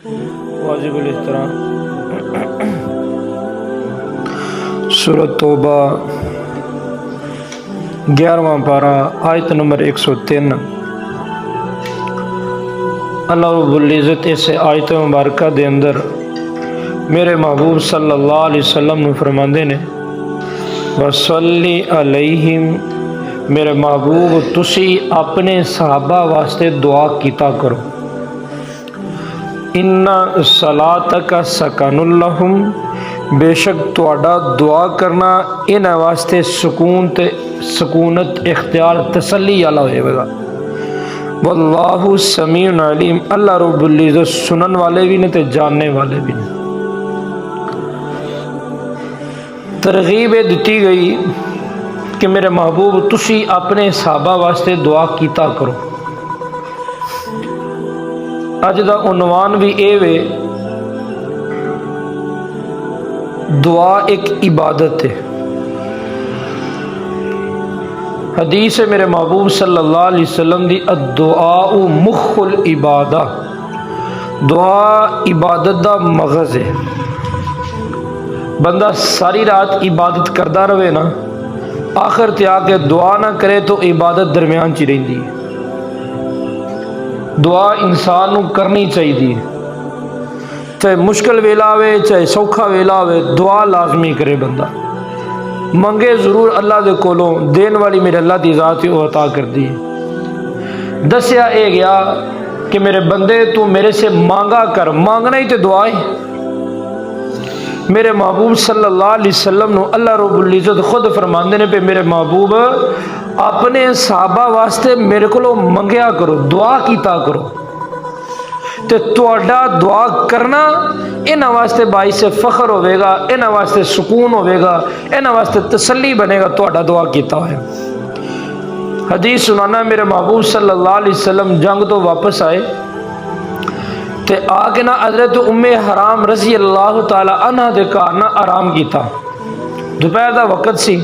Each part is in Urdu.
واجب الاحترام سورۃ توبہ 11واں پارہ آیت نمبر 103۔ اللہ رب العزت اس آیت مبارکہ دے اندر میرے محبوب صلی اللہ علیہ وسلم نے فرماندے نے وصلی علیہم، میرے محبوب تسی اپنے صحابہ واسطے دعا کیتا کرو، ان صلاتک سکن لہم، بے شک تہاڈا دعا کرنا انہاں واسطے سکون تے سکونت اختیار تسلی والا ہوئے گا۔ واللہ سمیع علیم، اللہ رب العزت سنن والے بھی نے تے جاننے والے بھی نے۔ ترغیب دیتی گئی کہ میرے محبوب تسی اپنے صحابہ واسطے دعا کیتا کرو۔ اج دا عنوان بھی اے وے، دعا ایک عبادت ہے۔ حدیث ہے میرے محبوب صلی اللہ علیہ وسلم دی الدعاء مخ العبادہ، دعا عبادت دا مغز ہے۔ بندہ ساری رات عبادت کردا رہے نا، آخر تے آ کے دعا نہ کرے تو عبادت درمیان چی رہندی ہے۔ دعا انسان نو کرنی چاہیے، چاہے مشکل ویلا ہوئے چاہے سوکھا ویلا ہوئے، دعا لازمی کرے بندہ، منگے ضرور اللہ دے کولوں، دین والی میرے اللہ دی ذات وہ عطا کر دی۔ دسیا اے گیا کہ میرے بندے تو میرے سے مانگا کر، مانگنا ہی تے دعا ہے۔ میرے محبوب صلی اللہ علیہ وسلم نو اللہ رب العزت خود فرماندے نے پہ میرے محبوب اپنے صحابہ واسطے میرے کو منگیا کرو، دعا کیتا کرو، تے تہاڈا دعا کرنا انہاں واسطے باعث فخر ہوئے گا، انہاں واسطے سکون ہوئے گا، انہاں واسطے تسلی بنے گا تہاڈا دعا کیتا ہوئے۔ حدیث سنانا، میرے محبوب صلی اللہ علیہ وسلم جنگ تو واپس آئے تے آ کے نا حضرت ام حرام رضی اللہ تعالی عنہ دے گھر نا آرام کیتا۔ دوپہر دا وقت سی،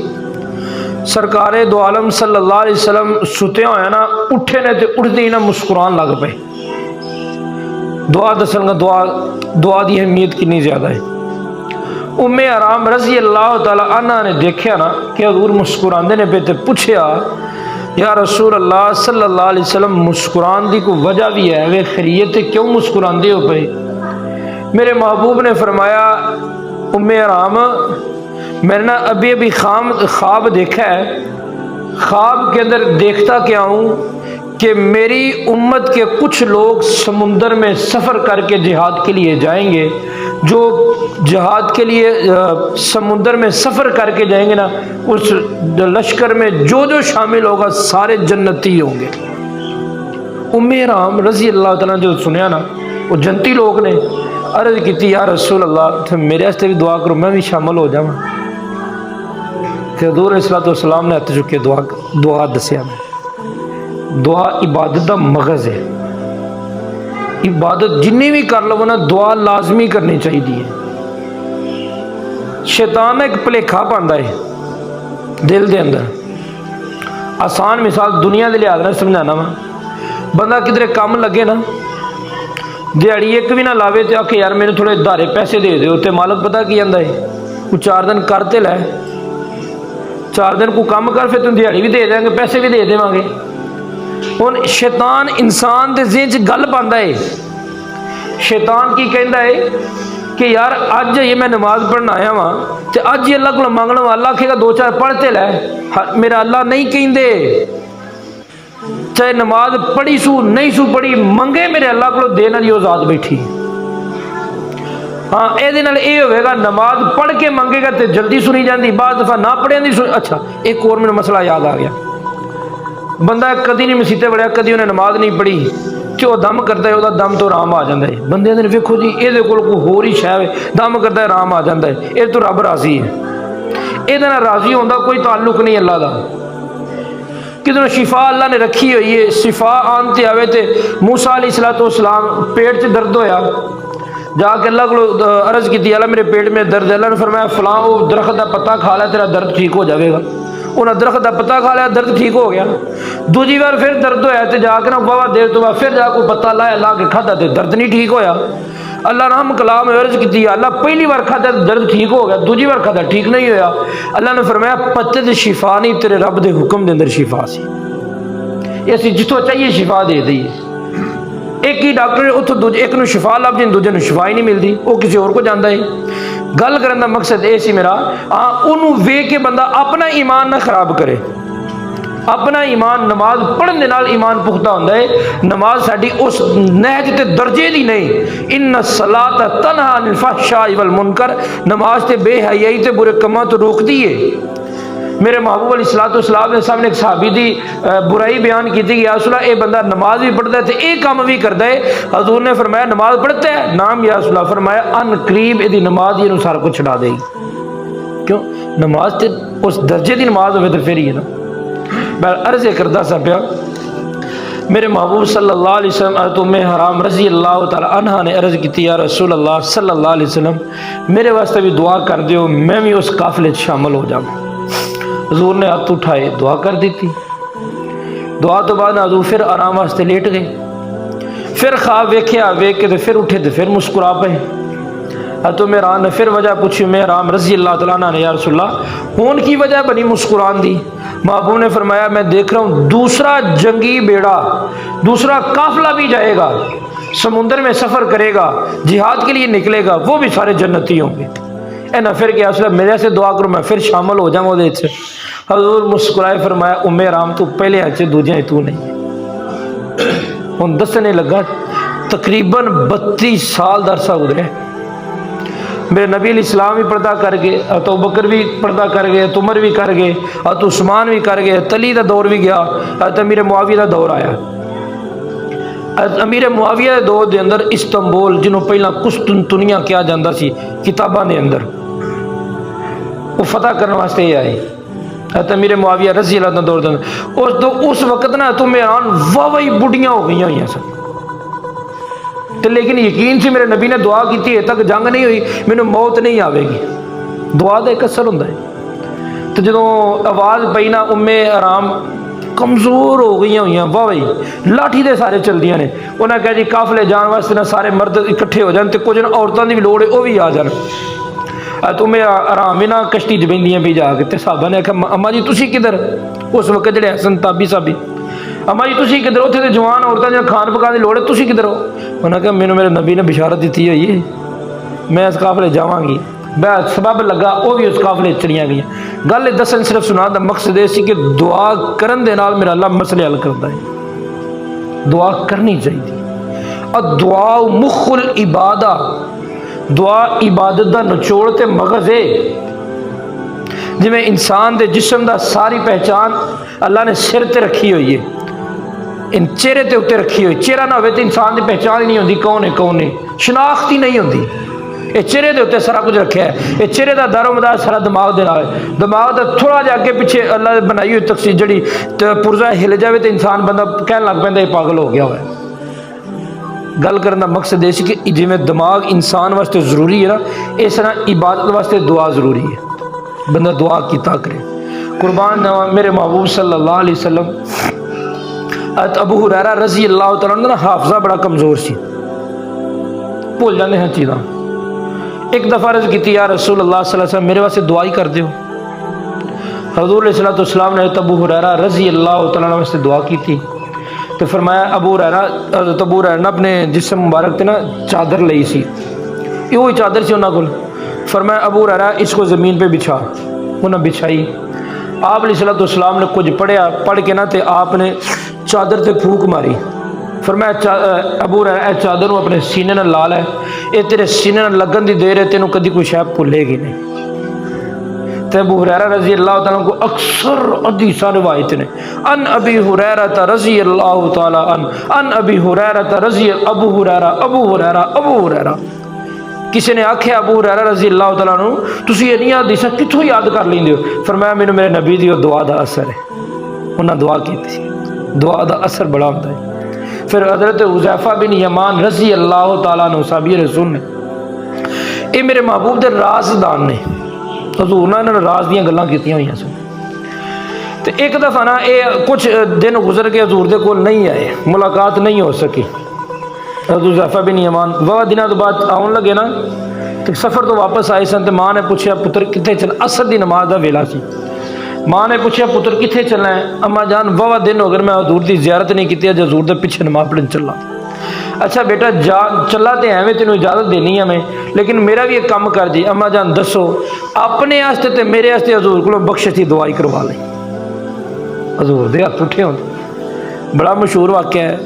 سرکار دو عالم صلی اللہ علیہ وسلم ستے ہوئے نا، اٹھے نے تے اٹھدی نا مسکران لگ پے۔ دعا دسن گا دعا دی اہمیت کتنی زیادہ ہے۔ ام حرام رضی اللہ تعالی عنہ نے دیکھیا نا کہ حضور مسکراندے نے پہ تے پوچھیا یا رسول اللہ صلی اللہ علیہ وسلم مسکران دی کوئی وجہ بھی ہے وہ خیریت کیوں مسکراندے ہو پے؟ میرے محبوب نے فرمایا ام حرام میں نے ابھی خواب دیکھا ہے، خواب کے اندر دیکھتا کیا ہوں کہ میری امت کے کچھ لوگ سمندر میں سفر کر کے جہاد کے لیے جائیں گے، جو جہاد کے لیے سمندر میں سفر کر کے جائیں گے نا، اس لشکر میں جو شامل ہوگا سارے جنتی ہوں گے۔ ام حرام رضی اللہ تعالیٰ جو سنیا نا، وہ جنتی لوگ نے عرض کی یا رسول اللہ میرے واسطے بھی دعا کرو، میں بھی شامل ہو جاؤں۔ کہ حضور علیہ السلام نے ہاتھ چکے دعا دسیا میں۔ دعا عبادت دا مغز ہے، عبادت جنی بھی کر لو نا دعا لازمی کرنی چاہیے۔ شیطان ایک پلیکھا پاندا ہے دل دے اندر۔ آسان مثال دنیا دے لحاظ نہ سمجھانا وا، بندہ کدھر کام لگے نا، دیہڑی ایک بھی نہ لاوے تے آکھے یار میرے تھوڑے ادھارے پیسے دے دیو، تے مالک پتہ کی آندا ہے وہ 4 دن کرتے لے، 4 دن کو کام کر پھر تم دیہڑی بھی دے دیں گے، پیسے بھی دے دیواں گے۔ ہن شیطان انسان دے ذہن چ گل پاندا ہے۔ شیطان کی کہندا ہے کہ یار اج یہ میں نماز پڑھنا آیا ہاں تے اج یہ اللہ کو مانگنا وا، اللہ کہے گا 2-4 پڑھتے لے، میرا اللہ نہیں کہندے چاہے نماز پڑھی سو نہیں سو پڑھی، منگے میرے اللہ کو دین والی وہ ذات بیٹھی۔ ہاں یہ ہوئے گا نماز پڑھ کے منگے گا تے جلدی سنی جاندی، بعض دفعہ نہ پڑھیں دی سنی۔ اچھا ایک اور میں مسئلہ یاد آ گیا، بندہ کدی نہیں مسیتے بڑھیا، کدی انہیں نماز نہیں پڑھی، کہ وہ دم کرتا ہے وہ دم تو آرام آ جاتا ہے۔ بندے نے ویکھو جی یہ کوئی ہور ہی شے دم کرتا ہے آرام آ جاتا ہے، یہ تو رب راضی ہے، یہ راضی ہوتا کوئی تعلق نہیں اللہ دا۔ کدھر شفا اللہ نے رکھی ہوئی ہے، شفا آنتے آوے تے موسیٰ علیہ السلام پیٹ سے درد ہویا، جا کے اللہ کو عرض کی اللہ میرے پیٹ میں درد ہے، اللہ نے فرمایا فلاں وہ درخت کا پتا کھا لیا تیرا درد ٹھیک ہو جاوے گا۔ انہیں درخت کا پتا کھا لیا، درد ٹھیک ہو گیا۔ دوسری بار پھر درد ہویا تے جا کے نا بابا دیر تو بعد پھر جا کو پتا لایا لا کے کھادا تے درد نہیں ٹھیک ہویا۔ اللہ رحم کلام عرض کی اللہ پہلی بار کھاتا درد ٹھیک ہو گیا، دوسری بار کھاتا ٹھیک نہیں ہویا، اللہ نے فرمایا پتے تے شفا نہیں، تیرے رب دے حکم دے اندر شفا سی، اسی جتوں چاہیے شفا دے دئیے۔ ایک ہی ڈاکٹر اتوں ایک نو شفا لب جائے، دوجے نو شفا ہی نہیں ملتی، وہ کسی اور کو جاندا ہے۔ گل کرن دا مقصد یہ سی میرا انہوں ویکھ کے بندہ اپنا ایمان نہ خراب کرے، اپنا ایمان نماز پڑھن دے نال ایمان پختہ ہوندا ہے۔ نماز ساڈی اس نہج تے درجے دی نہیں، ان الصلاۃ تنہی عن الفحشاء والمنکر، نماز تے بے حیائی تے برے کماں تو روکتی ہے۔ میرے محبوب علیہ الصلوۃ والسلام نے سامنے ایک صحابی دی برائی بیان کی تھی، یا رسول اللہ اے بندہ نماز بھی پڑھتا ہے تے اے کام بھی کرتا ہے۔ حضور نے فرمایا نماز پڑھتا ہے؟ نام یا رسول اللہ۔ فرمایا ان قریب دی نماز یہ سارا کچھ چھڑا دے گی۔ کیوں؟ نماز تے اس درجے دی نماز ہوئے تو پھر ہی ہے نا۔ میں عرض کرتا سا پیا، میرے محبوب صلی اللہ علیہ وسلم حضرت ام حرام رضی اللہ تعالی عنہ نے عرض کی یا رسول اللہ صلی اللہ علیہ وسلم میرے واسطے بھی دعا کر دیو، میں بھی اس قافلے شامل ہو جاؤں۔ حضور نے ہاتھ اٹھائے، دعا کر دی تھی۔ دعا تو بعد حضور پھر آرام واسطے لیٹ گئے، پھر خواب ویکھیا، ویکھ کے تو پھر اٹھے تو پھر مسکرا پے۔ تو میران نے پھر وجہ پوچھی، میرام رضی اللہ تعالیٰ عنہ نے یا رسول اللہ ہون کی وجہ بنی مسکران دی؟ محبوب نے فرمایا میں دیکھ رہا ہوں دوسرا جنگی بیڑا، دوسرا قافلہ بھی جائے گا، سمندر میں سفر کرے گا، جہاد کے لیے نکلے گا، وہ بھی سارے جنتی ہوں گے۔ اے نہ پھر کیا رسول اللہ میرے سے دعا کرو میں پھر شامل ہو جاؤں وہ دے۔ حضور مسکرائے فرمایا ام حرام تو پہلے اچھے دوجے تو نہیں۔ ان دسنے لگا تقریباً 32 سال درسہ گزرے، میرے نبی علیہ السلام بھی پردہ کر گئے، تو بکر بھی پردہ کر گئے، عمر بھی کر گئے، تو عثمان بھی کر گئے، علی دا دور بھی گیا، امیر معاویہ دا دور آیا۔ امیر معاویہ دے دور دے اندر استنبول جنہوں پہلا قسطنطنیہ کیا جاندہ سی کتاباں دے اندر، وہ فتح کرنے واسطے ہی آئے۔ امیر معاویہ رضی اللہ عنہ دور دے اندر اس وقت نا تو میران واہی بڑھیاں ہو گئی ہوئی ہیں سب، تو لیکن یقین سے میرے نبی نے دعا کی تھی تک جنگ نہیں ہوئی، مینوں موت نہیں آوے گی، دعا دا ایک اثر ہوندا ہے۔ تو جدوں آواز پئی نا ام حرام کمزور ہو گئی ہوئی ہیں، واہی لاٹھی دے سارے چلدیاں نے، انہاں کہا جی قافلے جان واسطے نا سارے مرد اکٹھے ہو جان تے کچھ عورتاں دی بھی لوڑ ہے وہ بھی آ جان۔ تو ام حرام نا کشتی چ بہندیاں بھی جا کے تے صحابہ نے کہا اما جی تسی کدھر؟ اس وقت جڑے حسن تابی صاحبی اما جی تسی کدھر؟ اتنے تے جوان عورتاں جہاں کھان پکان دی لوڑ ہے، تسی کدھر ہو؟ انہوں نے کہا مینوں میرے نبی نے بشارت دیتی ہوئی ہے میں اس قافلے جاواں گی، بس سبب لگا وہ بھی اس قافلے چڑیاں گئی۔ گل دسن صرف سنا دا مقصد یہ سی کہ دعا کرن دے نال میرا اللہ مسئلے حل کرتا ہے، دعا کرنی چاہیے۔ اور دعا مخ العبادہ، دعا عبادت دا نچوڑ تے مغز ہے۔ جی میں انسان دے جسم دا ساری پہچان اللہ نے سر تے رکھی ہوئی ہے، ان چہرے تے اتنے رکھی ہوئی، چہرہ نہ ہوئے تو انسان دی پہچان ہی نہیں ہوندی کون ہے کون نہیں، شناخت ہی نہیں ہوندی۔ یہ چہرے دے اتنے سارا کچھ رکھا ہے، یہ چہرے دا دار و مدار سارا دماغ دے نال ہے، دماغ دا تھوڑا جا کے پیچھے اللہ نے بنائی ہوئی تقسیم جڑی پرزا ہل جاوے تو انسان بندہ کہنے لگ پیندا یہ پاگل ہو گیا ہوا ہے۔ گل کرنے کا مقصد یہ کہ جی میں دماغ انسان واسطے ضروری ہے نا، اس طرح عبادت واسطے دعا ضروری ہے، بندہ دعا کیتا کرے۔ قربان میرے محبوب صلی اللہ علیہ وسلم ابو ہریرہ رضی اللہ تعالیٰ عنہ حافظہ بڑا کمزور سی، بھول جانے ہیں چیزاں۔ ایک دفعہ عرض کی یا رسول اللہ صلی اللہ علیہ وسلم میرے واسطے دعائی کر دیو۔ حضور علیہ السلام نے ابو ہریرہ رضی اللہ تعالیٰ عنہ سے دعا کی تھی، تو فرمایا ابو ہریرہ نے اپنے جسم مبارک تے نا چادر لئی سی، یہ وہی چادر سی انہاں کول، فرمایا ابو ہریرہ اس کو زمین پہ بچھا، انہاں بچھائی۔ آپ علیہ السلام نے کچھ پڑھیا، پڑھ کے نا تے آپ نے چادر تے پھونک ماری، فرمایا ابو ہریرہ اے چادر اپنے سینے نال لا لے، اے تیرے سینے نال لگن دی دیر ہے، تینوں کدی کوئی شے بھولے گی نہیں۔ تے ابو ہریرہ رضی اللہ تعالیٰ کو اکثر حدیثاں روایت نے ان ابی ہریرہ رضی اللہ تعالیٰ عنہ ان ابی ہریرہ رضی ابو ہریرہ کسی نے آکھیا ابو ہریرہ رضی اللہ تعالیٰ عنہ تسی یہ حدیثاں کتھوں یاد کر لیندے ہو؟ فرمایا مینوں میرے نبی دی دعا دا اثر ہے، انہاں دعا کیتی سی، دعا دا اثر بڑا ہوتا ہے۔ پھر حضرت حذیفہ بن یمان رضی اللہ تعالیٰ عنہ صحابی رسول نے، یہ میرے محبوب دے رازدان نے، حضور نے راز دیاں گلاں کیتیاں ہوئی سن۔ تو ایک دفعہ نا یہ کچھ دن گزر کے حضور دے کول نہیں آئے، ملاقات نہیں ہو سکی۔ حضرت حذیفہ بن یمان واہ دنوں تو بعد آن لگے نا تو سفر تو واپس آئے سن تو ماں نے پوچھا پتر کتنے چل، عصر دی نماز دا ویلا سی، ماں نے پوچھا پتر کتنے چلنا ہے؟ اما جان واہ دن ہو گئے میں حضور دی زیارت نہیں کی، اج حضور دے پیچھے نماز پڑھن چلا۔ اچھا بیٹا جا چلا تے ایویں تینوں اجازت دینی ہے میں، لیکن میرا بھی ایک کام کر جی، اما جان دسو اپنے واسطے تے میرے واسطے حضور کو بخشش دی دعائی کروا لیں۔ حضور دے ہاتھ اٹھے ہوں، بڑا مشہور واقعہ ہے۔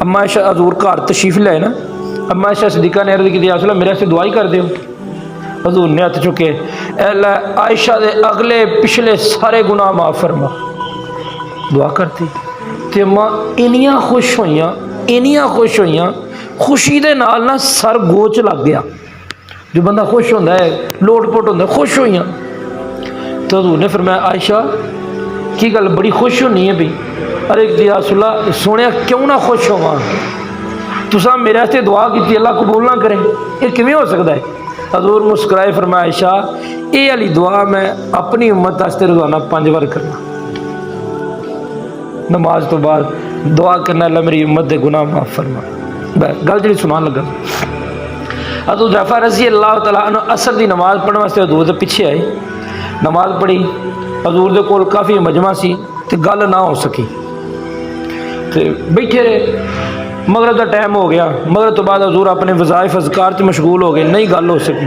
اما عائشہ حضور گھر تشریف لائے نا، اما عائشہ صدیقہ نے عرض کی یا رسول اللہ میرے سے دعائی کر دیو۔ حضور نے ہاتھ چکے، اے اللہ عائشہ دے اگلے پچھلے سارے گناہ معاف فرما، دعا کرتی تے ماں انیاں خوش ہوئیاں، انیاں خوش ہوئیاں، خوشی دے نال نہ سر گوچ لگ گیا، جو بندہ خوش ہوتا ہے لوٹ پوٹ ہوتا ہے، خوش ہوئیاں۔ تو حضور نے فرمایا عائشہ کی گل بڑی خوش ہونی ہے بھی؟ ارے یا رسول اللہ سونے کیوں نہ خوش ہوا، تساں میرے واسطے دعا کی اللہ قبول نہ کرے، یہ کیویں ہو سکتا ہے؟ حضور مسکرائے فرمایا عائشہ یہ والی دعا میں اپنی امت واسطے روزانہ 5 بار کرنا، نماز تو بعد دعا کرنا اللہ میری امت دے گناہ معاف فرما۔ گل جی سنان لگا، حضرت حذیفہ رضی اللہ تعالیٰ عنہ عصر دی نماز پڑھنے واسطے حضور دے پیچھے آئے، نماز پڑھی، حضور دے کول کافی مجمع سی تے گل نہ ہو سکی تے بیٹھے رہے۔ مغرب کا ٹائم ہو گیا، مغرب تو بعد حضور اپنے وظائف اذکار سے مشغول ہو گئے، نہیں گل ہو سکی،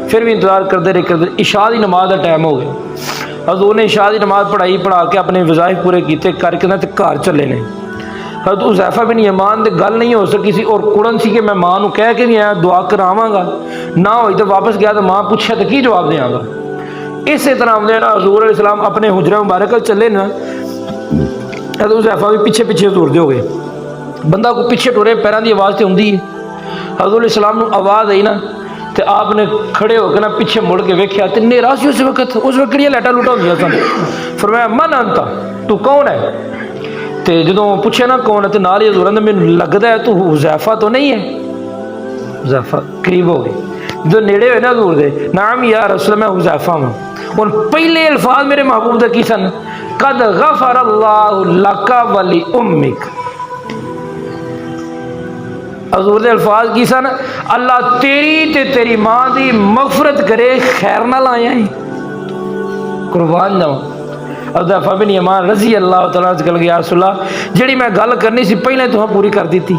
پھر بھی انتظار کرتے رہے، عشاء دی نماز کا ٹائم ہو گیا۔ حضور نے عشاء دی نماز پڑھا کے اپنے وظائف پورے کیتے کر کے تے گھر چلے نے۔ حضرت حذیفہ بن یمان دے گل نہیں ہو سکی سی اور کڑن سی کہ میں ماں نو کہہ کے نہیں آیا دعا کراواں گا، نہ ہوئی تو واپس گیا تو ماں پوچھا تو کی جواب دیاں گا۔ اسی طرح آمدے نا حضور علیہ السلام اپنے حجرہ مبارک چلے نا، حضرت حذیفہ بھی پیچھے پیچھے حضور دے ہو گئے، بندہ کو پیچھے ٹورے پیروں کی آواز تو ہوندی ہے، حضور علیہ السلام نو آواز آئی نا تو آپ نے کھڑے ہو کے نا پیچھے مڑ کے ویکھیا تے نیرا سی اس وقت کڑیاں لائٹاں لوٹاں ہوندیاں سن۔ فرمایا من انت، تو کون ہے؟ تے جدوں پوچھے نا کون ہے تے نال ہی حضور نے مینوں لگدا ہے تو حذیفہ تو نہیں ہے۔ حذیفہ قریب ہو گئے، جو نیڑے ہوئے نا حضور دے، نعم یا رسول میں حذیفہ ہوں۔ اور پہلے الفاظ میرے محبوب دے کی سن؟ قد غفر اللہ لک ولی امک۔ حضور دے الفاظ کی سن؟ اللہ تیری تے تیری ماں دی مغفرت کرے، خیر نہ لایا ہے۔ قربان جاؤں۔ حذیفہ بن یمان رضی اللہ تعالیٰ عنہ کہہ گیا رسول اللہ جڑی میں گل کرنی سی پہلے تو پوری کر دیتی،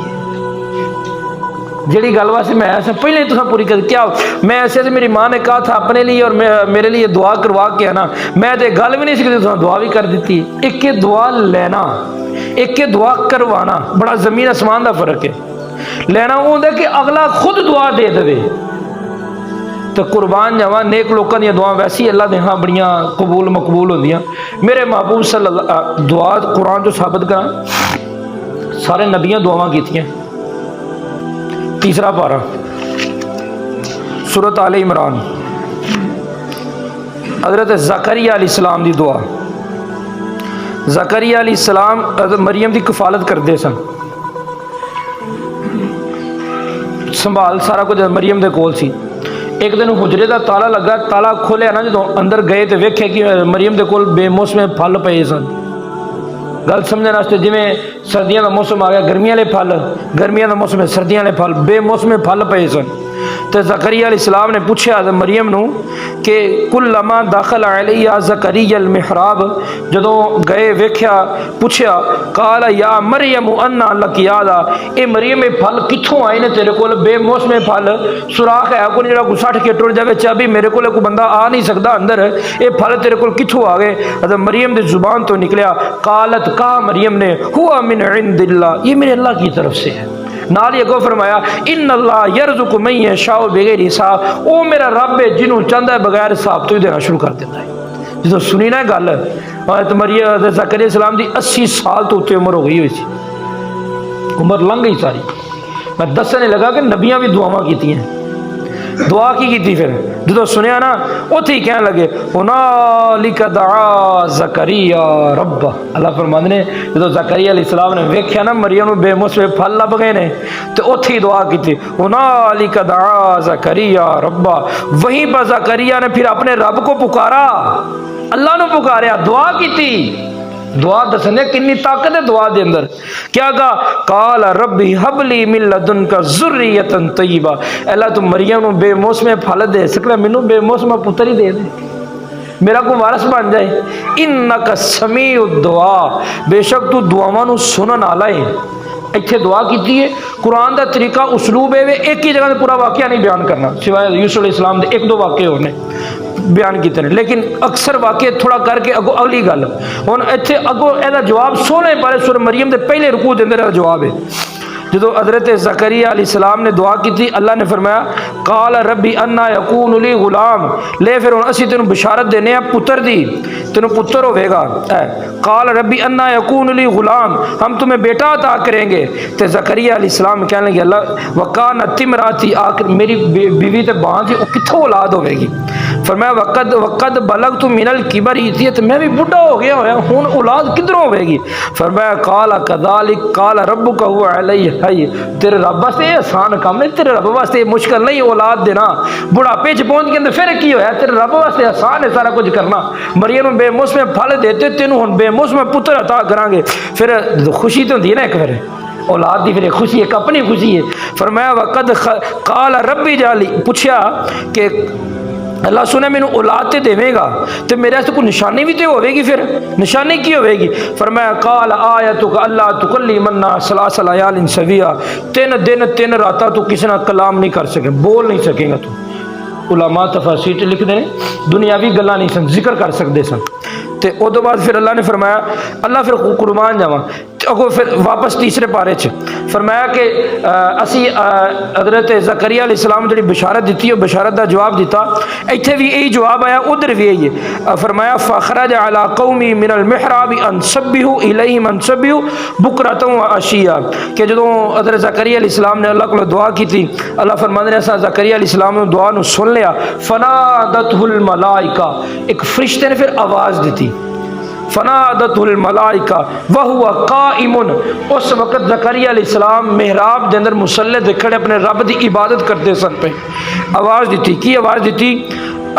جڑی گل واسطے میں ایسا پہلے تو پوری کر، کیا میں ایسے سے میری ماں نے کہا تھا اپنے لیے اور میرے لیے دعا کروا کے نا، میں تے گل بھی نہیں سکتی تو دعا بھی کر دیتی۔ ایک کے دعا لینا، ایک کے دعا کروانا، بڑا زمین آسمان دا فرق ہے۔ لینا وہ ہوتا ہے کہ اگلا خود دعا دے دے تو قربان جاواں، نیک لوکاں دی دعا ویسی اللہ دے ہاں بڑیاں قبول مقبول ہوندیاں۔ میرے محبوب صلی اللہ دعا قرآن جو ثابت کراں، سارے نبیاں دعاواں کیتیاں۔ تیسرا پارہ سورۃ آل عمران، حضرت زکریا علیہ السلام دی دعا۔ زکریا علیہ السلام حضرت مریم دی کفالت کرتے سن، سنبھال سارا کچھ مریم دے کول سی۔ ایک دن حجرے دا تالا لگا، تالا کھولیا نا جدوں اندر گئے تو ویکھے کہ مریم دے کول بے موسم پھل پئے سن۔ گل سمجھنے واسطے جویں سردیاں دا موسم آ گیا، گرمیاں والے پھل، گرمیاں دا موسم ہے سردیاں والے پھل، بے موسم پھل پئے سن۔ تو زکریا علیہ السلام نے پوچھا حضرت مریم نو کہ کلما داخل علیہ زکریا المحراب، جدوں گئے ویکھیا پوچھا قال یا مریم انا لک یادا، اے مریم اے پھل کتھوں آئے نے تیرے کول؟ بے موسم پھل، سوراخ ہے کوئی جڑا کو سٹ کے ٹر جاوے چابی میرے کول کوئی بندہ آ نہیں سکدا اندر، اے پھل تیرے کول کتھوں آ گئے؟ حضرت مریم دی زبان تو نکلیا قالت، کہا مریم نے ہوا من عند اللہ، یہ میرے اللہ کی طرف سے ہے۔ نال یہ کو فرمایا ان اللہ یرزق من یشاء بغیر حساب، او میرا رب ہے جنوں چاہتا ہے بغیر حساب تو ہی دینا شروع کر دیتا ہے۔ جدوں سنی نا گل، حضرت مریم حضرت زکریا السلام دی 80 سال تو اتنے عمر ہو گئی ہوئی سی، عمر لنگ گئی ساری۔ میں دسنے لگا کہ نبیاں بھی دعاواں کیتی ہیں، دعا کی پھر جدو سنیا نا اتھے ہی کہنے لگے ہنالک دعا زکریا رب، اللہ فرماندے نے جدو زکریا علیہ السلام نے ویکھیا نا مریم بے موسم پھل لب گئے نے تو اتھے ہی دعا کی، ہنالک دعا زکریا رب، وہیں پر زکریا نے پھر اپنے رب کو پکارا، اللہ نے پکاریا، دعا کی، دعا دسنے کنی طاقت ہے دعا دے اندر. کیا کہا؟ قال ربی حب لی من لدنک ذریۃ طیبہ. اللہ تو مریم نو بے موسم پھل دے سکلا، مینوں بے موسم پتر ہی دے دے، میرا کو وارث بن جائے. انک سمیع الدعاء، بے شک تو دعاواں نو سنن والا ہے. اتنے دعا کی ہے. قرآن دا طریقہ اسلوب ہے ایک ہی جگہ پورا واقعہ نہیں بیان کرنا، سوائے یوسف علیہ السلام دے ایک دو واقعے ہونے بیان کیتے ہیں، لیکن اکثر واقعے تھوڑا کر کے اگو اگلی گل. ہن ایتھے اگو یہ جواب سونے پارے سورہ مریم دے پہلے رکوع دے اندر جواب ہے. جدو حضرت زکریا علیہ السلام نے دعا کی تھی، اللہ نے فرمایا قال ربی انا یکون لی غلام، لے پھر ہن اسی تینوں بشارت دینے ہیں پتر دی، تینوں پتر ہوے گا. قال ربی انا یکون لی غلام، ہم تمہیں بیٹا عطا کریں گے. تے زکریا علیہ السلام کہنے لگے اللہ وکانت امراتی، آخر میری بیوی تے بہن تھی، وہ کتھوں اولاد ہوے گی؟ فرمایا وقد بلغت من الکبر، تے میں بھی بڈھا ہو گیا ہویا، ہن اولاد کدھروں ہوے گی؟ فرمایا قال کذالک قال ربک هو علی حی، تیرے رب واسطے یہ آسان کام نہیں، تیرے رب واسطے مشکل نہیں اولاد دینا. بڑھاپے چ پہنچ کے پھر کی ہویا؟ تیرے رب واسطے آسان ہے سارا کچھ کرنا. مریم بے موسم پھل دیتے، تینوں ہن بے موسم پتر عطا کران گے. پھر خوشی تو ہوندی ہے نا ایک پھر اولاد دی، پھر خوشی ایک اپنی خوشی ہے. فرمایا وقد قال ربی جالی، پوچھا کہ اللہ سنے مینوں اولاد تے دے گا تے میرے واسطے کوئی نشانی بھی تے ہوے گی؟ پھر نشانی کی ہوے گی؟ فرمایا قال آیتک اللہ تکلم الناس ثلاث لیال سویا، 3 دن 3 راتاں تو کسی نہ کلام نہیں کر سکے، بول نہیں سکے گا. تو علماء تفاسیر لکھ دے دنیاوی گلاں نہیں سن ذکر کر سکتے سن. تے او دو بعد پھر اللہ نے فرمایا، اللہ پھر قربان جاواں اگو پھر واپس تیسرے پارے چ فرمایا کہ اسی حضرت زکریا علیہ السلام جڑی بشارت دیتی ہے بشارت دا جواب دیتا، ایتھے بھی یہی جواب آیا، ادھر بھی یہی ہے. فرمایا فخرج علی قومی من المحراب ان سبحوا الیہم ان سبحوا بکرۃ وعشیا، کہ جدوں حضرت زکریا علیہ السلام نے اللہ کو دعا کی تھی، اللہ فرماندے نے اساں زکریا علیہ السلام نے دعا نو سن لیا. فنادتہ الملائکہ، ایک فرشتے نے پھر آواز دیتی، فنادتہ الملائکہ وہو قائم، اس وقت زکریا علیہ السلام محراب دے اندر مصلی تے کھڑے اپنے رب دی عبادت کرتے سن پہ. آواز دیتی، کی آواز دیتی؟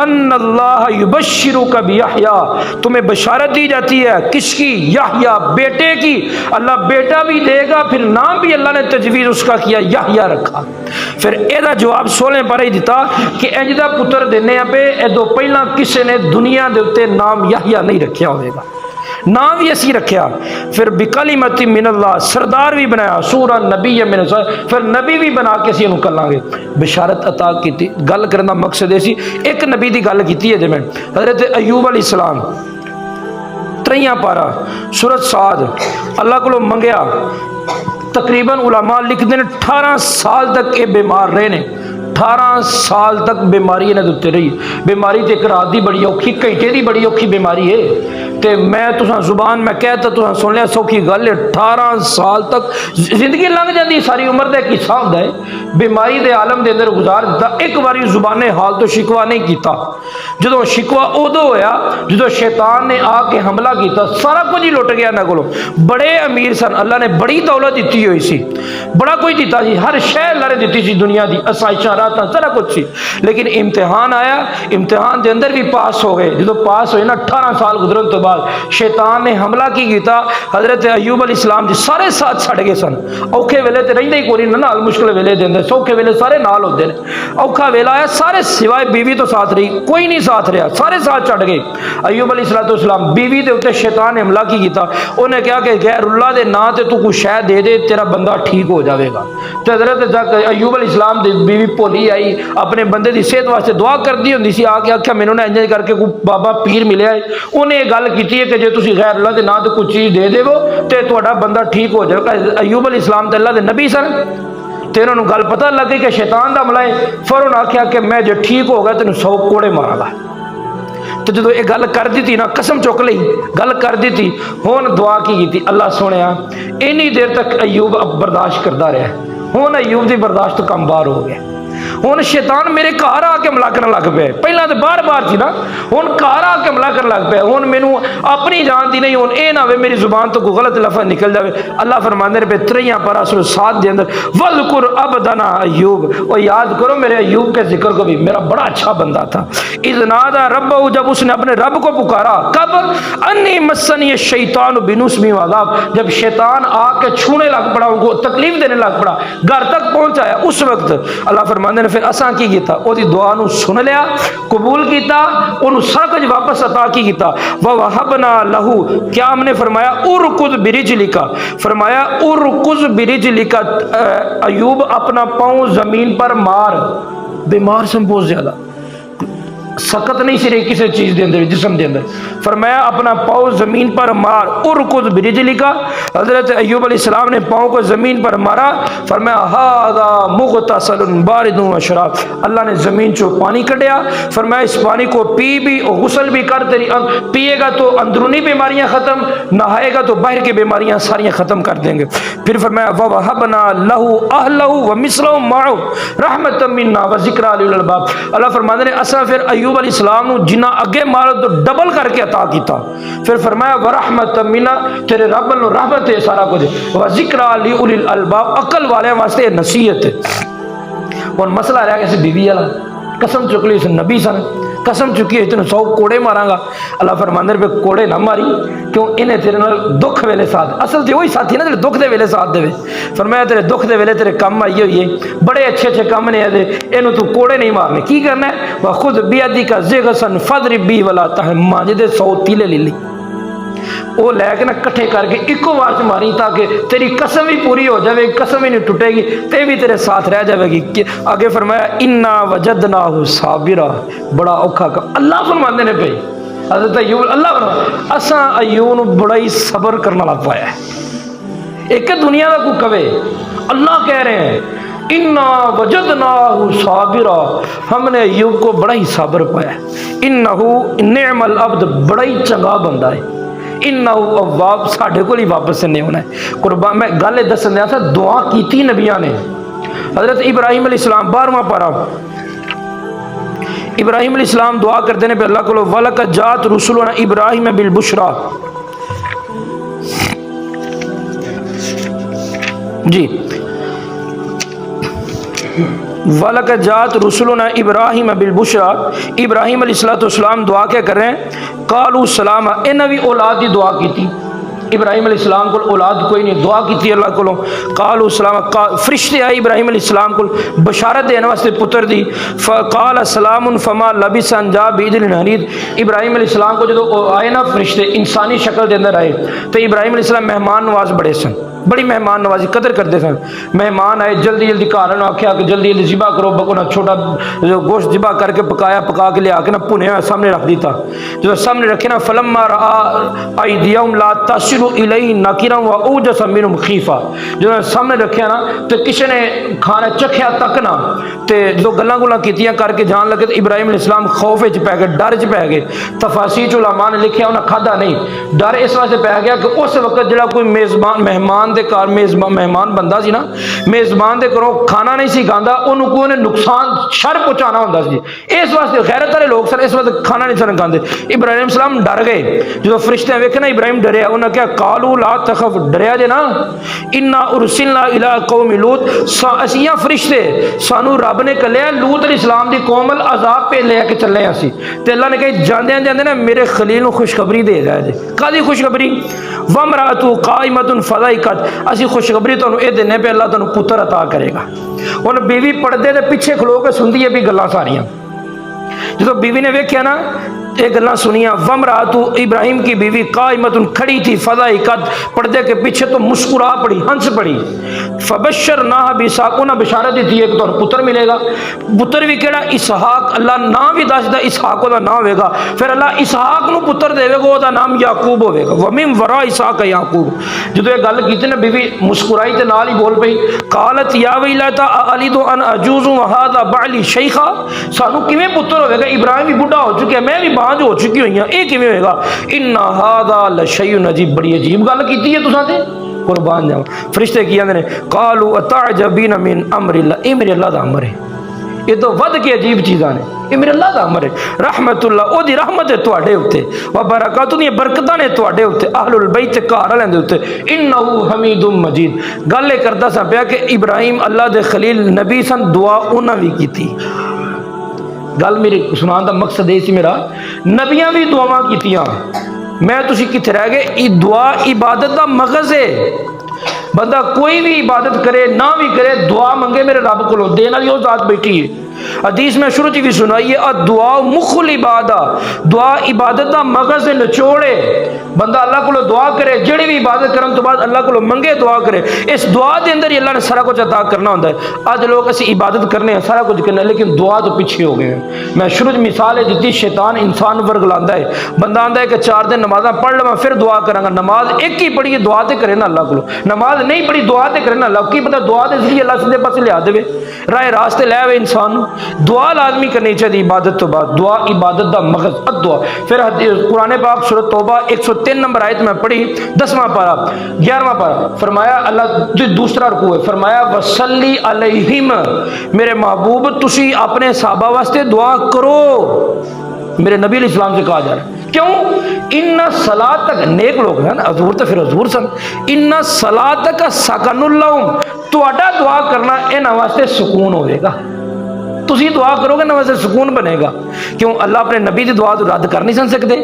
ان اللہ یبشرک بیحییٰ، تمہیں بشارت دی جاتی ہے کس کی؟ یحییٰ، بیٹے کی. اللہ بیٹا بھی دے گا، پھر نام بھی اللہ نے تجویز اس کا کیا، یحییٰ رکھا. پھر یہ جواب 16 پر ہی دیتا کہ انج دا پتر دینے پہ ادو پہلا کسی نے دنیا دے تے نام یحییٰ نہیں رکھیا ہوئے گا، نام بھی اسی رکھیا. پھر بکلمت من اللہ، سردار بھی بنایا، سورہ نبی من اللہ، پھر نبی بھی بنا کے اسی انہوں کر لیں گے. بشارت عطا کی تھی. گل کرنا مقصد ایسی ایک نبی دی گل کیتی ہے جی میں، حضرت ایوب علیہ السلام 3 پارہ سورۃ صاد اللہ کو منگیا. تقریباً علماء لکھتے ہیں 18 سال تک یہ بیمار رہے نے، 18 سال تک بیماری انہیں دتے رہی. بیماری تے ایک رات دی بڑی اوکھی، گھنٹے دی بڑی اوکھی بیماری ہے. تے میں تساں زبان میں کہتا تساں سن لیا سوکھی گل ہے، 18 سال تک زندگی لنگ جاندی، ساری عمر دا ایک حصہ ہوندا ہے بیماری دے عالم دے اندر گزار دیتا. ایک باری زبان حال تو شکوہ نہیں کیتا. جدو شکوہ ادو ہویا جدو شیطان نے آ کے حملہ کیتا، سارا کچھ ہی لٹ گیا انہاں کولوں. بڑے امیر سن، اللہ نے بڑی دولت دیتی ہوئی سی، بڑا کوئی دیتا سی، ہر شے اللہ نے دیتی سی دنیا دی، آسائشاں راتاں سارا کچھ سی. لیکن امتحان آیا، امتحان دے اندر بھی پاس ہو گئے. جدو پاس ہوئے نا 18 سال گزرن تو بعد شیطان نے حملہ کی کیتا. حضرت ایوب علیہ السلام جی سارے ساتھ چھڑ گئے سن. اوکھے ویلے تے رہندے ہی کوئی نال، مشکل ویلے دے اندر سوکھے ویلے سارے نال ہوندے نے. اوکھا ویلا آیا سارے سوائے بیوی تو ساتھ رہی، کوئی نہیں ساتھ رہا، سارے ساتھ چھڑ گئے. ایوب علیہ السلام بیوی دے اوتے شیطان نے حملہ کی کیتا. انہیں کہا کہ غیر اللہ دے نا تے تو کوئی شے دے دے تیرا بندہ ٹھیک ہو جاوے گا. تے حضرت ایوب علیہ السلام دی بیوی بھولی آئی، اپنے بندے دی صحت واسطے دعا کردی ہوندی سی، آ کے آکھیا مینوں نہ انج کر کے کوئی بابا پیر ملیا ہے، انہیں یہ گل کیتی ہے کہ جے تسی غیر اللہ دے نا تے کوئی چیز دے دیو تے تہاڈا بندہ ٹھیک ہو جائے گا. ایوب علیہ السلام تے اللہ دے نبی سن، تے انہوں گل پتہ لگ گئی کہ شیطان دا حملہ ہے. فوراً آکھیا کہ میں جے ٹھیک ہو گیا تینوں 100 کوڑے مارا گا. تو جدو یہ گل کر دی نا، قسم چک لی، گل کر دی تھی. ہون دعا کی تھی، اللہ سنیا. اینی دیر تک ایوب اب برداشت کرتا رہا. ہون ایوب دی برداشت کم بار ہو گیا. ہن شیطان میرے گھر آ کے حملہ کرن لگ پیا، پہلا تو بار بار سی نا، ہن گھر آ کے حملہ کرن لگ پیا، ہن مینوں اپنی جان دی نہیں، ہن اے نہ ہوے میری زبان تو کوئی غلط لفظ نکل جاوے۔ اللہ فرماندے نے 53 پارہ سورہ 7 دے اندر وذکر عبدنا ایوب، اور یاد کرو میرے ایوب کے ذکر کو بھی، میرا بڑا اچھا بندہ تھا۔ اذ نادى ربہ، جب اس نے اپنے رب کو پکارا، کب؟ انی مسنی الشیطان بنصب وعذاب، جب شیطان آ کے چھونے لگ پڑا، ان کو تکلیف دینے لگ پڑا، گھر تک پہنچایا، اس وقت اللہ فرماندے نے پھر اساں کی کیتا، او دی دعا نو سن لیا، قبول کیتا، اونوں سب کچھ واپس عطا کیتا۔ ووہبنا لہو، کیا ہم نے فرمایا ارکض برجلک، فرمایا ارکض برجلک، ایوب اپنا پاؤں زمین پر مار، بیمار سے بہت زیادہ سخت نہیں سی رہی کسی چیز دے اندر، جسم دے اندر، فرمایا اپنا پاؤں زمین پر مار، ارکض برجلک، حضرت ایوب علیہ السلام نے پاؤں کو زمین پر مارا، فرمایا ھذا مغتسل بارد وشراب، اللہ نے زمین چو پانی کڈیا، فرمایا اس پانی کو پی بھی اور غسل بھی کر، تیری پیے گا تو اندرونی بیماریاں ختم، نہائے گا تو باہر کی بیماریاں ساریاں ختم کر دیں گے۔ پھر فرمایا ووہبنا لہ اہلہ ومثلہم معہ رحمۃ منا وذکریٰ لأولی الالباب، اللہ فرماتے ہیں اساں پھر ایوب علیہ السلام نو جنہ اگے مارو تو ڈبل کر کے عطا کیتا، پھر فرمایا ورحمۃ منا، تیرے رب نو رحمت ہے سارا کچھ، وذکریٰ لأولی الالباب، عقل والے واسطے نصیحت ہے۔ اور مسئلہ رہا کہ بیوی والا قسم چک لی، اس نبی سن قسم چکی ہے تینوں 100 کوڑے ماراں گا، اللہ فرماندے پہ کوڑے نہ ماری، کیوں انہیں تیرے نال دکھ ویلے ساتھ، اصل تے وہی ساتھی نا تیرے دکھ دے ویلے ساتھ دے، فرمایا تیرے دکھ دے ویلے تیرے کم آئی ہوئی ہے، بڑے اچھے اچھے کم نے دے، اینوں تو کوڑے نہیں مارنے، کی کرنا ہے؟ وخذ بیدک ضغثا فاضرب به ولا تهن، مانجے دے 100 تیلے لے لی، وہ لے کے نا کٹھے کر کے ایکو بار چ ماری، تاکہ تیری قسم بھی پوری ہو جائے، قسم ہی نہیں ٹوٹے گی، تے بھی تیرے ساتھ رہ جائے گی۔ آگے فرمایا انا وجدناہ صابرا، بڑا اوکھا کام، اللہ فرماندے نے پہ حضرت ایوب، اللہ فرماندے اساں ایوب بڑا ہی صبر کرنا لگ پایا ہے، ایک دنیا کا کوئی کہے، اللہ کہہ رہے ہیں انا وجدناہ صابرا، ہم نے ایوب کو بڑا ہی صبر پایا، انہو نعم العبد، بڑا ہی چنگا بندہ ہے، انہو اواب، ساڈے کو ہی واپس نہیں ہونا ہے۔ قربان میں گل دسن دیا تھا، دعا کیتی نبیاں نے، حضرت ابراہیم علیہ السلام 12واں پارہ، ابراہیم علیہ السلام دعا کرتے ہیں پہ اللہ کو، وَلَقَدْ جَاءَتْ رُسُلُنَا إِبْرَاهِيمَ بِالْبُشْرَى، جی وَلَقَدْ جَاءَتْ رُسُلُنَا إِبْرَاهِيمَ بِالْبُشْرَى، ابراہیم علیہ السلام دعا کیا کر رہے ہیں؟ قالوا سلاما، انہاں بھی اولاد دی دعا کی تھی، ابراہیم علیہ السلام کو اولاد کوئی نہیں، دعا کی تھی اللہ کو، قالوا سلاما، فرشتے آئے ابراہیم علیہ السلام کو بشارت دینے واسطے پتر دی، فقال سلام فما لبث ان جاء بعجل حنیذ، ابراہیم علیہ السلام کو جدو آئے نا فرشتے انسانی شکل دے اندر آئے، تو ابراہیم علیہ السلام مہمان نواز بڑے سن، بڑی مہمان نوازی قدر کرتے سن، مہمان آئے جلدی جلدی گھر آخیا کہ جلدی جلدی ذبح کرو، بکونا چھوٹا گوشت ذبح کر کے پکایا، پکا کے لیا کے نا پنیا سامنے رکھ دیتا، جو سامنے رکھے نا فلما رأى ایدیہم لا تصل الیہ نکرا واوجس منہم خیفہ، جو سامنے رکھیا نا تو کسی نے کھانا چکھیا تک نہ، تے جو گلاں گلاں کیتیاں کر کے جان لگے، تو ابراہیم علیہ السلام خوف وچ پی گئے، ڈر وچ پی گئے، تفاسیر علماء نے لکھیا انہاں کھادا نہیں، ڈر اس واسطے پی گیا کہ اس وقت جڑا کوئی میزبان مہمان دے کار مہمان بندہ سی نا، میزبان دے کرو کھانا نہیں سی کھاندا، انہوں کو انہیں نقصان شر پہنچانا ہوندا سی، اس واسطے غیرت والے لوگ سن، اس واسطے کھانا نہیں سن کھاندے۔ ابراہیم السلام ڈر گئے، جو فرشتے ویکھے نا ابراہیم ڈریا، انہاں کہا قالوا لا تخف، ڈریا جے نا، انا ارسلنا الی قوم لوط، اسیاں فرشتے سانو رب نے کلیا لوط علیہ السلام دی قوم عذاب پہ لے کے چلے ہیں اسی، تے اللہ نے کہا جاندے جاندے نا میرے خلیل نو خوشخبری دے جائے جے، کادی خوشخبری؟ وامرأتہ قائمۃ فضحکت، اسی خوشخبری تو اے دینے پہ اللہ تو پتر عطا کرے گا۔ اور بیوی پردے دے پیچھے کھلو کے سندی ہے بھی گلاں ساریاں، جدو بیوی نے ویکھیا نا یہ گلاں سنیاں، وامرأتہ ابراہیم کی بیوی قائمۃ کھڑی تھی، فضحکت پردے کے پیچھے تو مسکرا پڑی، ہنس پڑی، فبشرناہ باسحاق، انہاں بشارت دی تھی ایک تو پتر ملے گا، پتر بھی کیڑا؟ اسحاق، اللہ نام بھی دسدا اسحاق دا نام ہوے گا، پھر اللہ اسحاق نو پتر دے گا، او دا نام یعقوب ہوے گا، ومن وراء اسحاق یعقوب۔ جدو یہ گل کیتی نا بیوی مسکرائی تے نال ہی بول پئی، قالت یا ویلتا االد ان اجوز وهذا بعلی شیخا، سانو کیویں پتر ہوے گا؟ ابراہیم بھی بڈھا ہو چکا ہے، میں بھی بانج ہو چکی ہوئی ہوں، یہ کیویں ہوئے گا؟ ان هذا لشیء عجیب، بڑی عجیب گل کیتی ہے تساں تے، قربان جاؤ۔ فرشتے کی آندے نے قالوا اتعجبین من امر اللہ، اے میرے اللہ دا امر ہے، یہ تو ود کے عجیب چیزاں نے، یہ میرے اللہ دا امر ہے۔ رحمت اللہ او دی رحمت ہے تواڈے اوتے، و برکات دی برکتاں نے تواڈے اوتے، اہل البیت گھر والے دے اوتے۔ انہ حمید مجید، گل یہ کردا سا پیا کہ ابراہیم اللہ دے خلیل نبی سن، دعا انہاں بھی کیتی۔ گل میرے سنان دا مقصد یہ سی میرا، نبیاں بھی دعاواں کیتیاں، میں تسی کتھے رہ گئے؟ یہ دعا عبادت دا مغز ہے۔ بندہ کوئی بھی عبادت کرے نہ بھی کرے، دعا منگے میرے رب کو، دین والی وہ ذات بیٹھی ہے۔ حدیث میں شروع بھی سنائی ہے، دعا مخ العبادہ، دعا عبادت دا مغز نچوڑے۔ بندہ اللہ کو دعا کرے، جڑی بھی عبادت کرن تو بعد اللہ کو منگے، دعا کرے، اس دعا دے اندر ہی اللہ نے سارا کچھ عطا کرنا ہوتا ہے۔ آج لوگ اسی عبادت کرنے ہیں، سارا کچھ کرنا ہے، لیکن دعا تو پیچھے ہو گئے ہیں۔ میں شروع مثال ہے دیتی، شیطان انسان ورگلاندا ہے، بندہ آندا ہے کہ 4 دن نمازاں پڑھ لواں پھر دعا کراں گا۔ نماز ایک ہی پڑھی ہے، دعا تے کرے نا اللہ کو، نماز نہیں پڑھی دعا تے کرے نا اللہ کی پتہ، دعا دے ذریعے اللہ سیدھے پاسے لیا دے، راہ راستے لے آوے انسان۔ دعا لازمی کرنی چاہیے عبادت تو بعد، دعا عبادت دا مغز الدعا۔ پھر قرآن پاک سورۃ توبہ 103 نمبر آیت میں پڑھی، 10واں پارہ 11واں پارہ، فرمایا اللہ دوسرا رکوع ہے، فرمایا وصلی علیہم، میرے محبوب تسی اپنے صحابہ واسطے دعا کرو۔ میرے نبی علیہ السلام سے کہا جا رہا ہے، کیوں؟ ان صلاتک، نیک لوگ ہیں نا، حضور تو پھر حضور سن، ان صلاتک سکن لہم، تہاڈا دعا کرنا انہاں واسطے سکون ہوئے گا۔ تسی دعا کرو گے نا واسطے سکون بنے گا۔ کیوں؟ اللہ اپنے نبی دی دعا تو رد کر نہیں سن سکتے۔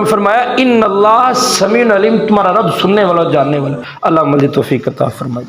فرمایا ان اللہ سمیع علیم، تمہارا رب سننے والا جاننے والا۔ اللہ مجھے توفیق عطا فرمائے۔